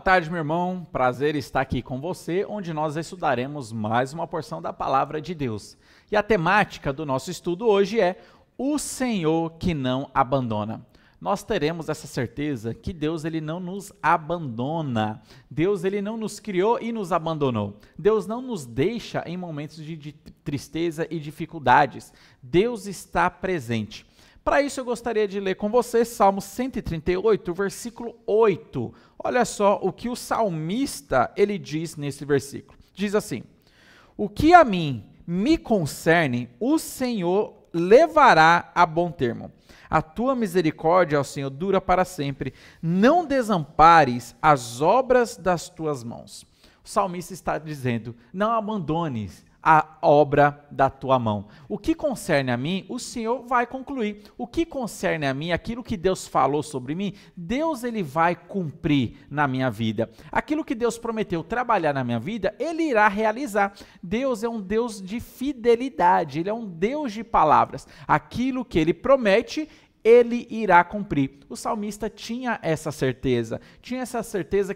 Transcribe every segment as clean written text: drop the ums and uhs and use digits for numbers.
tarde, meu irmão. Prazer estar aqui com você, onde nós estudaremos mais uma porção da Palavra de Deus. E a temática do nosso estudo hoje é o Senhor que não abandona. Nós teremos essa certeza que Deus ele não nos abandona. Deus ele não nos criou e nos abandonou. Deus não nos deixa em momentos de tristeza e dificuldades. Deus está presente. Para isso eu gostaria de ler com você Salmo 138, versículo 8. Olha só o que o salmista ele diz nesse versículo. Diz assim: o que a mim me concerne, o Senhor levará a bom termo. A tua misericórdia, ó Senhor, dura para sempre. Não desampares as obras das tuas mãos. O salmista está dizendo: não abandones a obra da tua mão. O que concerne a mim, o Senhor vai concluir. O que concerne a mim, aquilo que Deus falou sobre mim, Deus ele vai cumprir na minha vida. Aquilo que Deus prometeu trabalhar na minha vida, ele irá realizar. Deus é um Deus de fidelidade, ele é um Deus de palavras. Aquilo que ele promete, ele irá cumprir. O salmista tinha essa certeza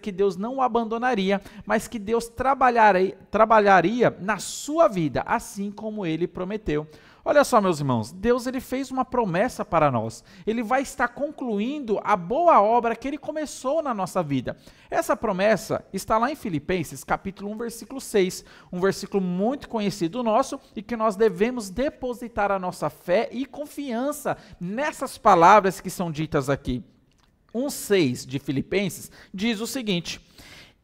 que Deus não o abandonaria, mas que Deus trabalharia na sua vida, assim como ele prometeu. Olha só, meus irmãos, Deus ele fez uma promessa para nós. Ele vai estar concluindo a boa obra que ele começou na nossa vida. Essa promessa está lá em Filipenses, capítulo 1, versículo 6, um versículo muito conhecido nosso e que nós devemos depositar a nossa fé e confiança nessas palavras que são ditas aqui. 1,6 de Filipenses diz o seguinte: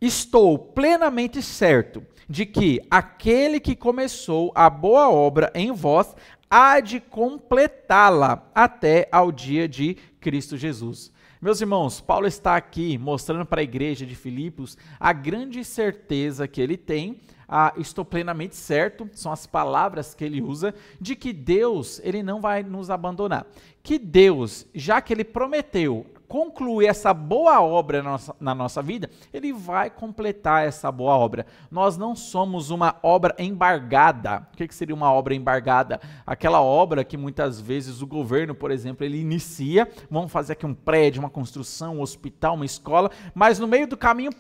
estou plenamente certo de que aquele que começou a boa obra em vós há de completá-la até ao dia de Cristo Jesus. Meus irmãos, Paulo está aqui mostrando para a igreja de Filipos a grande certeza que ele tem, estou plenamente certo, são as palavras que ele usa, de que Deus ele não vai nos abandonar. Que Deus, já que ele prometeu concluir essa boa obra na nossa vida, ele vai completar essa boa obra. Nós não somos uma obra embargada. O que seria uma obra embargada? Aquela obra que muitas vezes o governo, por exemplo, ele inicia, vamos fazer aqui um prédio, uma construção, um hospital, uma escola, mas no meio do caminho,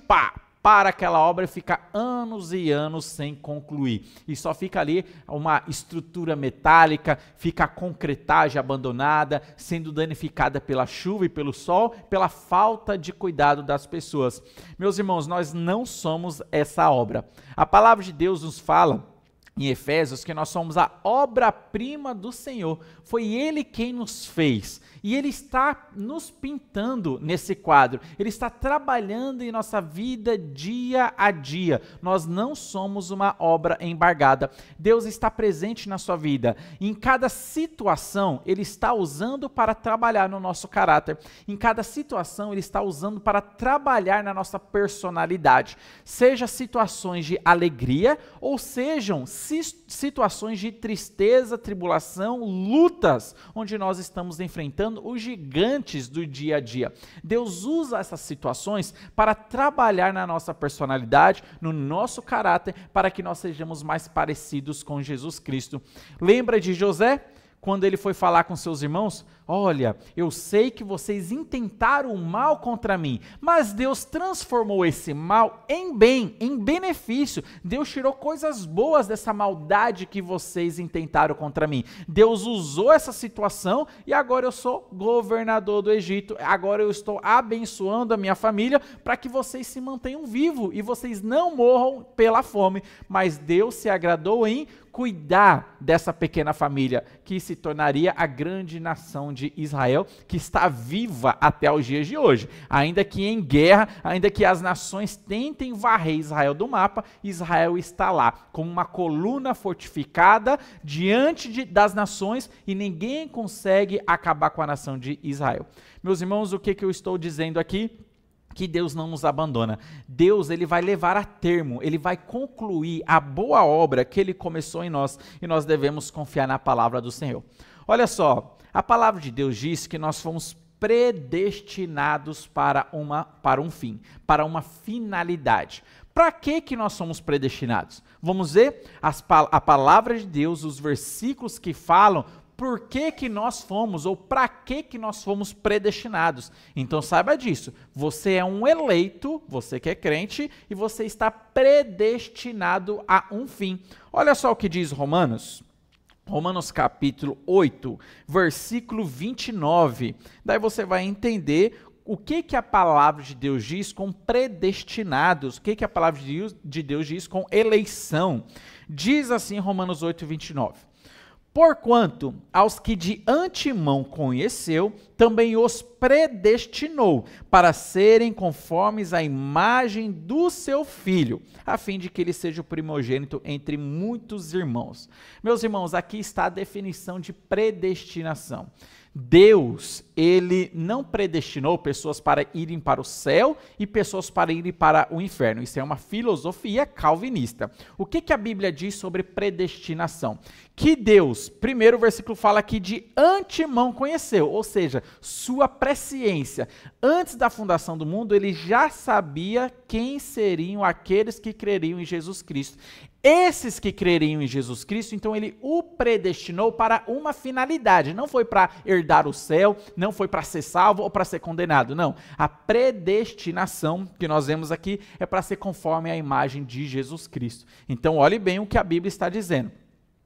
para aquela obra e fica anos e anos sem concluir. E só fica ali uma estrutura metálica, fica a concretagem abandonada, sendo danificada pela chuva e pelo sol, pela falta de cuidado das pessoas. Meus irmãos, nós não somos essa obra. A palavra de Deus nos fala em Efésios que nós somos a obra-prima do Senhor. Foi Ele quem nos fez. E Ele está nos pintando nesse quadro. Ele está trabalhando em nossa vida dia a dia. Nós não somos uma obra embargada. Deus está presente na sua vida. Em cada situação, Ele está usando para trabalhar no nosso caráter. Em cada situação, Ele está usando para trabalhar na nossa personalidade. Seja situações de alegria ou sejam situações de tristeza, tribulação, lutas, onde nós estamos enfrentando os gigantes do dia a dia. Deus usa essas situações para trabalhar na nossa personalidade, no nosso caráter, para que nós sejamos mais parecidos com Jesus Cristo. Lembra de José? Quando ele foi falar com seus irmãos: olha, eu sei que vocês intentaram o mal contra mim, mas Deus transformou esse mal em bem, em benefício. Deus tirou coisas boas dessa maldade que vocês intentaram contra mim. Deus usou essa situação e agora eu sou governador do Egito. Agora eu estou abençoando a minha família para que vocês se mantenham vivos e vocês não morram pela fome. Mas Deus se agradou em cuidar dessa pequena família, que se tornaria a grande nação de Israel, que está viva até os dias de hoje. Ainda que em guerra, ainda que as nações tentem varrer Israel do mapa, Israel está lá, como uma coluna fortificada diante das nações, e ninguém consegue acabar com a nação de Israel. Meus irmãos, o que eu estou dizendo aqui? Que Deus não nos abandona. Deus ele vai levar a termo, ele vai concluir a boa obra que ele começou em nós, e nós devemos confiar na palavra do Senhor. Olha só, a palavra de Deus diz que nós fomos predestinados para um fim, para uma finalidade. Para que nós somos predestinados? Vamos ver a palavra de Deus, os versículos que falam por que nós fomos, ou para que nós fomos predestinados. Então saiba disso, você é um eleito, você que é crente, e você está predestinado a um fim. Olha só o que diz Romanos capítulo 8, versículo 29. Daí você vai entender o que a palavra de Deus diz com predestinados, o que a palavra de Deus diz com eleição. Diz assim Romanos 8, 29. Porquanto aos que de antemão conheceu, também os predestinou para serem conformes à imagem do seu Filho, a fim de que ele seja o primogênito entre muitos irmãos. Meus irmãos, aqui está a definição de predestinação. Deus, ele não predestinou pessoas para irem para o céu e pessoas para irem para o inferno. Isso é uma filosofia calvinista. O que a Bíblia diz sobre predestinação? Que Deus, primeiro o versículo fala que de antemão conheceu, ou seja, sua presciência. Antes da fundação do mundo, ele já sabia quem seriam aqueles que creriam em Jesus Cristo. Esses que creriam em Jesus Cristo, então ele o predestinou para uma finalidade. Não foi para herdar o céu, não foi para ser salvo ou para ser condenado. Não. A predestinação que nós vemos aqui é para ser conforme à imagem de Jesus Cristo. Então olhe bem o que a Bíblia está dizendo.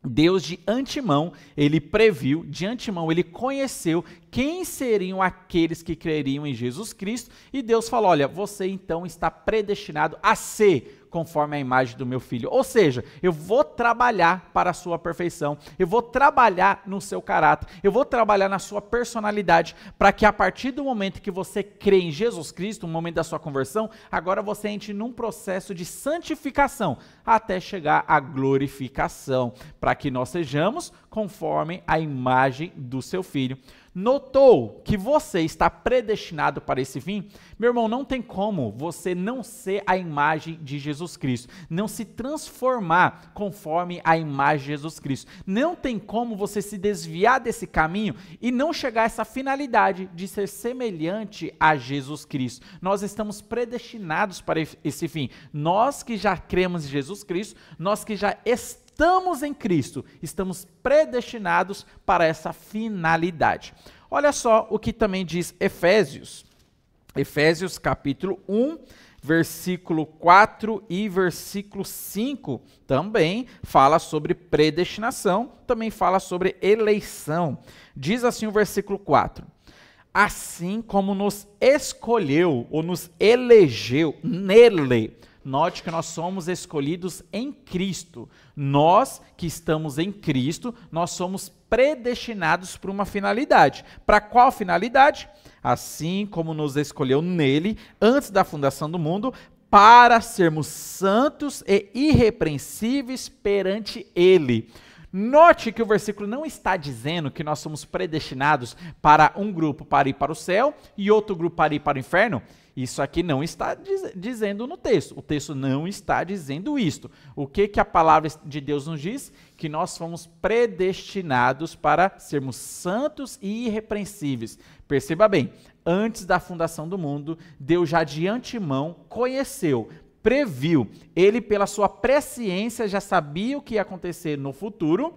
Deus de antemão, ele previu, de antemão ele conheceu quem seriam aqueles que creriam em Jesus Cristo, e Deus falou, olha, você então está predestinado a ser conforme a imagem do meu Filho. Ou seja, eu vou trabalhar para a sua perfeição, eu vou trabalhar no seu caráter, eu vou trabalhar na sua personalidade, para que a partir do momento que você crê em Jesus Cristo, no momento da sua conversão, agora você entre num processo de santificação, até chegar à glorificação, para que nós sejamos conforme a imagem do seu Filho. Notou que você está predestinado para esse fim? Meu irmão, não tem como você não ser a imagem de Jesus Cristo, não se transformar conforme a imagem de Jesus Cristo. Não tem como você se desviar desse caminho e não chegar a essa finalidade de ser semelhante a Jesus Cristo. Nós estamos predestinados para esse fim. Nós que já cremos em Jesus Cristo, nós que já estamos em Cristo, estamos predestinados para essa finalidade. Olha só o que também diz Efésios capítulo 1, versículo 4 e versículo 5, também fala sobre predestinação, também fala sobre eleição. Diz assim o versículo 4. Assim como nos escolheu ou nos elegeu nele. Note que nós somos escolhidos em Cristo. Nós que estamos em Cristo, nós somos predestinados para uma finalidade. Para qual finalidade? Assim como nos escolheu nele, antes da fundação do mundo, para sermos santos e irrepreensíveis perante ele. Note que o versículo não está dizendo que nós somos predestinados para um grupo para ir para o céu e outro grupo para ir para o inferno. Isso aqui não está dizendo no texto. O texto não está dizendo isto. O que a palavra de Deus nos diz? Que nós fomos predestinados para sermos santos e irrepreensíveis. Perceba bem, antes da fundação do mundo, Deus já de antemão conheceu, previu. Ele, pela sua presciência, já sabia o que ia acontecer no futuro.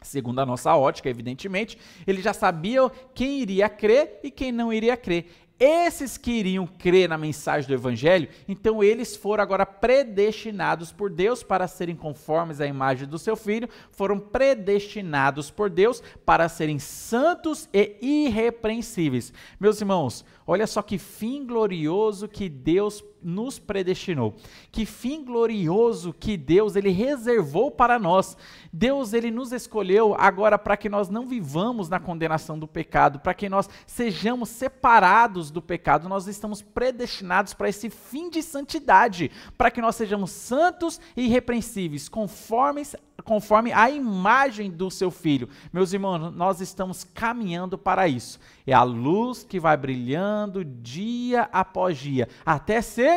Segundo a nossa ótica, evidentemente, ele já sabia quem iria crer e quem não iria crer. Esses que iriam crer na mensagem do Evangelho, então eles foram agora predestinados por Deus para serem conformes à imagem do seu Filho, foram predestinados por Deus para serem santos e irrepreensíveis. Meus irmãos, olha só que fim glorioso que Deus nos predestinou. Que fim glorioso que Deus ele reservou para nós. Deus ele nos escolheu agora para que nós não vivamos na condenação do pecado, para que nós sejamos separados do pecado. Nós estamos predestinados para esse fim de santidade, para que nós sejamos santos e irrepreensíveis, conforme a imagem do seu Filho. Meus irmãos, nós estamos caminhando para isso. É a luz que vai brilhando dia após dia, até ser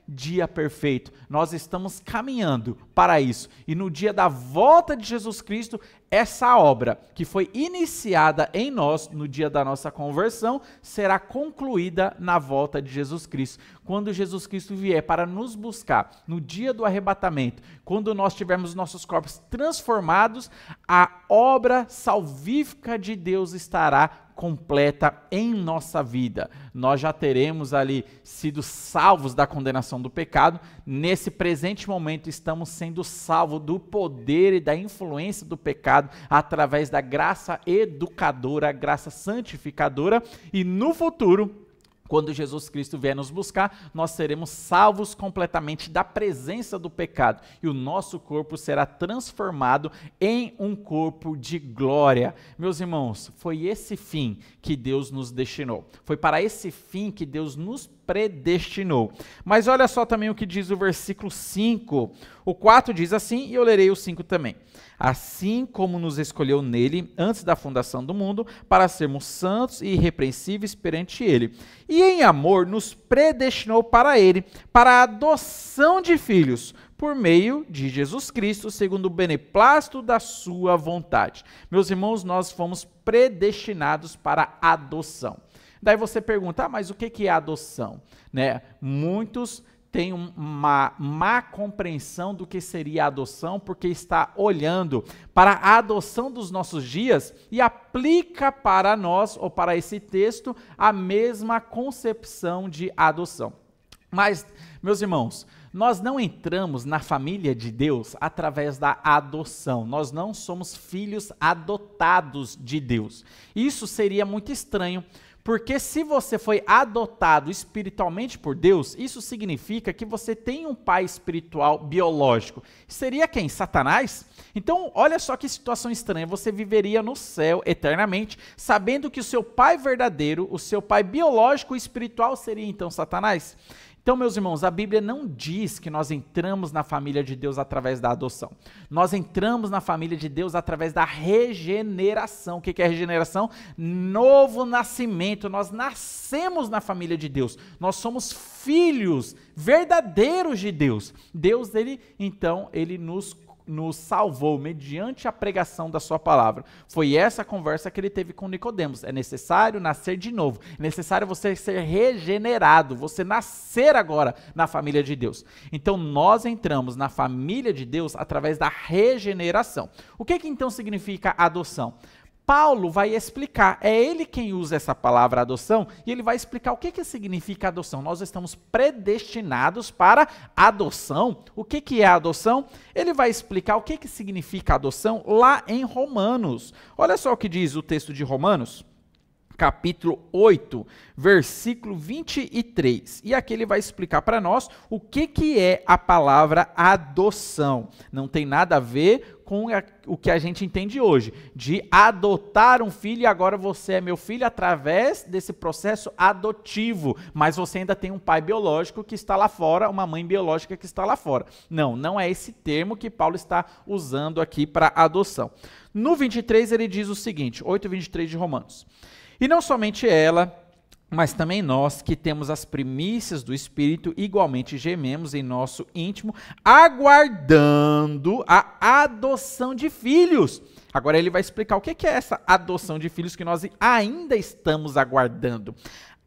dia perfeito. Nós estamos caminhando para isso. E no dia da volta de Jesus Cristo, essa obra que foi iniciada em nós no dia da nossa conversão será concluída na volta de Jesus Cristo. Quando Jesus Cristo vier para nos buscar no dia do arrebatamento, quando nós tivermos nossos corpos transformados, a obra salvífica de Deus estará completa em nossa vida. Nós já teremos ali sido salvos da condenação do pecado. Nesse presente momento estamos sendo salvos do poder e da influência do pecado através da graça educadora, graça santificadora, e no futuro, quando Jesus Cristo vier nos buscar, nós seremos salvos completamente da presença do pecado e o nosso corpo será transformado em um corpo de glória. Meus irmãos, foi esse fim que Deus nos destinou. Foi para esse fim que Deus nos predestinou. Mas olha só também o que diz o versículo 5. O 4 diz assim, e eu lerei o 5 também. Assim como nos escolheu nele, antes da fundação do mundo, para sermos santos e irrepreensíveis perante ele. E em amor nos predestinou para ele, para a adoção de filhos, por meio de Jesus Cristo, segundo o beneplácito da sua vontade. Meus irmãos, nós fomos predestinados para a adoção. Daí você pergunta, mas o que é adoção? Né? Muitos têm uma má compreensão do que seria a adoção, porque está olhando para a adoção dos nossos dias e aplica para nós, ou para esse texto, a mesma concepção de adoção. Mas, meus irmãos, nós não entramos na família de Deus através da adoção. Nós não somos filhos adotados de Deus. Isso seria muito estranho, porque se você foi adotado espiritualmente por Deus, isso significa que você tem um pai espiritual biológico. Seria quem? Satanás? Então, olha só que situação estranha. Você viveria no céu eternamente, sabendo que o seu pai verdadeiro, o seu pai biológico e espiritual seria então Satanás? Então, meus irmãos, a Bíblia não diz que nós entramos na família de Deus através da adoção. Nós entramos na família de Deus através da regeneração. O que é regeneração? Novo nascimento. Nós nascemos na família de Deus. Nós somos filhos verdadeiros de Deus. Deus, ele nos salvou mediante a pregação da sua palavra. Foi essa a conversa que ele teve com Nicodemos. É necessário nascer de novo. É necessário você ser regenerado, você nascer agora na família de Deus. Então nós entramos na família de Deus através da regeneração. O que então significa adoção? Paulo vai explicar, é ele quem usa essa palavra adoção, e ele vai explicar o que significa adoção. Nós estamos predestinados para adoção. O que é adoção? Ele vai explicar o que significa adoção lá em Romanos. Olha só o que diz o texto de Romanos, capítulo 8, versículo 23. E aqui ele vai explicar para nós o que é a palavra adoção. Não tem nada a ver com o que a gente entende hoje, de adotar um filho e agora você é meu filho através desse processo adotivo, mas você ainda tem um pai biológico que está lá fora, uma mãe biológica que está lá fora. Não, não é esse termo que Paulo está usando aqui para adoção. No 23 ele diz o seguinte, 8:23 de Romanos. E não somente ela, mas também nós que temos as primícias do Espírito, igualmente gememos em nosso íntimo, aguardando a adoção de filhos. Agora ele vai explicar o que é essa adoção de filhos que nós ainda estamos aguardando.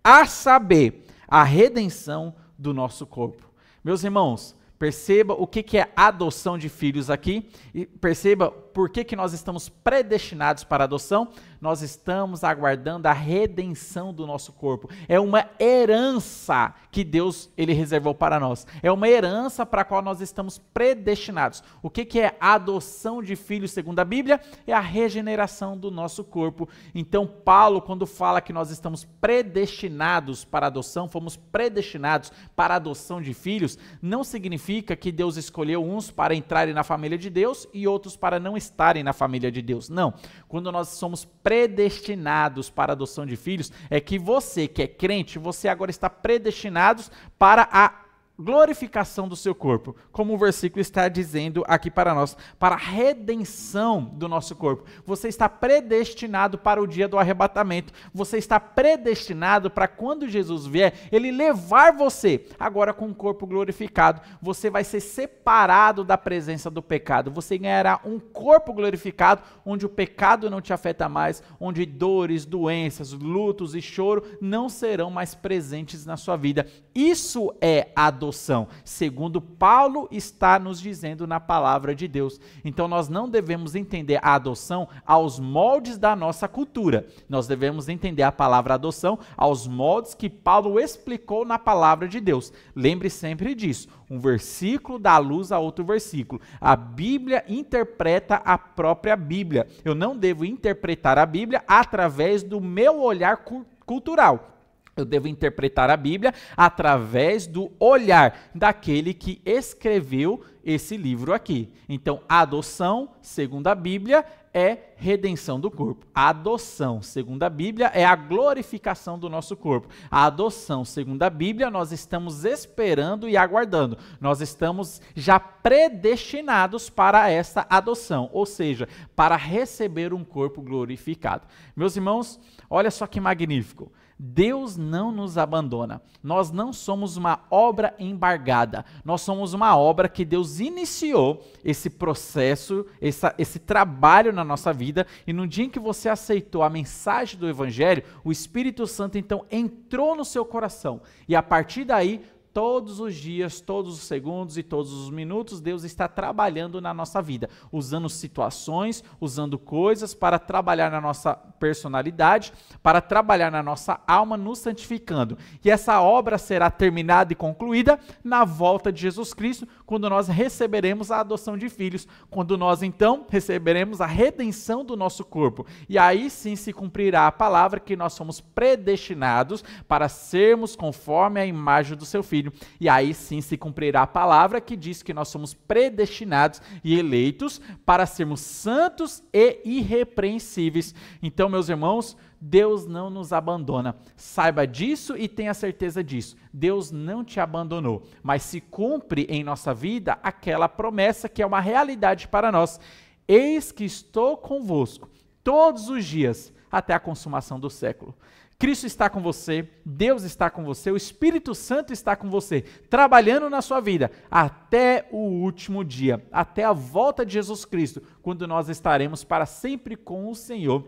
A saber, a redenção do nosso corpo. Meus irmãos, perceba o que é adoção de filhos aqui, e perceba por que nós estamos predestinados para a adoção. Nós estamos aguardando a redenção do nosso corpo. É uma herança que Deus ele reservou para nós. É uma herança para a qual nós estamos predestinados. O que é a adoção de filhos segundo a Bíblia? É a regeneração do nosso corpo. Então Paulo, quando fala que nós estamos predestinados para a adoção, fomos predestinados para a adoção de filhos, não significa que Deus escolheu uns para entrarem na família de Deus e outros para não estarem na família de Deus. Não. Quando nós somos predestinados para a adoção de filhos, é que você que é crente, você agora está predestinado para a glorificação do seu corpo, como o versículo está dizendo aqui para nós, para a redenção do nosso corpo. Você está predestinado para o dia do arrebatamento, você está predestinado para quando Jesus vier, ele levar você, agora com o corpo glorificado, você vai ser separado da presença do pecado, você ganhará um corpo glorificado, onde o pecado não te afeta mais, onde dores, doenças, lutos e choro não serão mais presentes na sua vida. Isso é adoção, segundo Paulo está nos dizendo na palavra de Deus. Então nós não devemos entender a adoção aos moldes da nossa cultura. Nós devemos entender a palavra adoção aos moldes que Paulo explicou na palavra de Deus. Lembre sempre disso. Um versículo dá luz a outro versículo. A Bíblia interpreta a própria Bíblia. Eu não devo interpretar a Bíblia através do meu olhar cultural. Eu devo interpretar a Bíblia através do olhar daquele que escreveu esse livro aqui. Então, a adoção, segundo a Bíblia, é redenção do corpo. A adoção, segundo a Bíblia, é a glorificação do nosso corpo. A adoção, segundo a Bíblia, nós estamos esperando e aguardando. Nós estamos já predestinados para essa adoção, ou seja, para receber um corpo glorificado. Meus irmãos, olha só que magnífico. Deus não nos abandona. Nós não somos uma obra embargada. Nós somos uma obra que Deus iniciou esse processo, esse trabalho na nossa vida. E no dia em que você aceitou a mensagem do Evangelho, o Espírito Santo então entrou no seu coração. E a partir daí, todos os dias, todos os segundos e todos os minutos, Deus está trabalhando na nossa vida, usando situações, usando coisas para trabalhar na nossa personalidade, para trabalhar na nossa alma, nos santificando. E essa obra será terminada e concluída na volta de Jesus Cristo, quando nós receberemos a adoção de filhos, quando nós então receberemos a redenção do nosso corpo. E aí sim se cumprirá a palavra que nós somos predestinados para sermos conforme a imagem do seu Filho. E aí sim se cumprirá a palavra que diz que nós somos predestinados e eleitos para sermos santos e irrepreensíveis. Então, meus irmãos, Deus não nos abandona. Saiba disso e tenha certeza disso. Deus não te abandonou, mas se cumpre em nossa vida aquela promessa que é uma realidade para nós. Eis que estou convosco todos os dias até a consumação do século. Cristo está com você, Deus está com você, o Espírito Santo está com você, trabalhando na sua vida até o último dia, até a volta de Jesus Cristo, quando nós estaremos para sempre com o Senhor,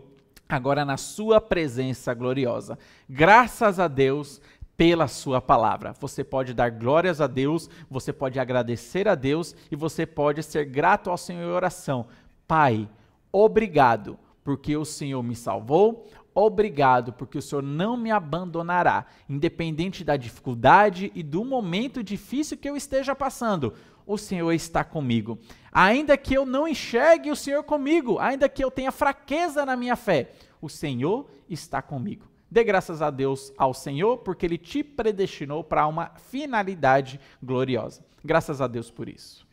agora na sua presença gloriosa. Graças a Deus pela sua palavra. Você pode dar glórias a Deus, você pode agradecer a Deus e você pode ser grato ao Senhor em oração. Pai, obrigado porque o Senhor me salvou. Obrigado, porque o Senhor não me abandonará, independente da dificuldade e do momento difícil que eu esteja passando. O Senhor está comigo. Ainda que eu não enxergue o Senhor comigo, ainda que eu tenha fraqueza na minha fé, o Senhor está comigo. Dê graças a Deus ao Senhor, porque Ele te predestinou para uma finalidade gloriosa. Graças a Deus por isso.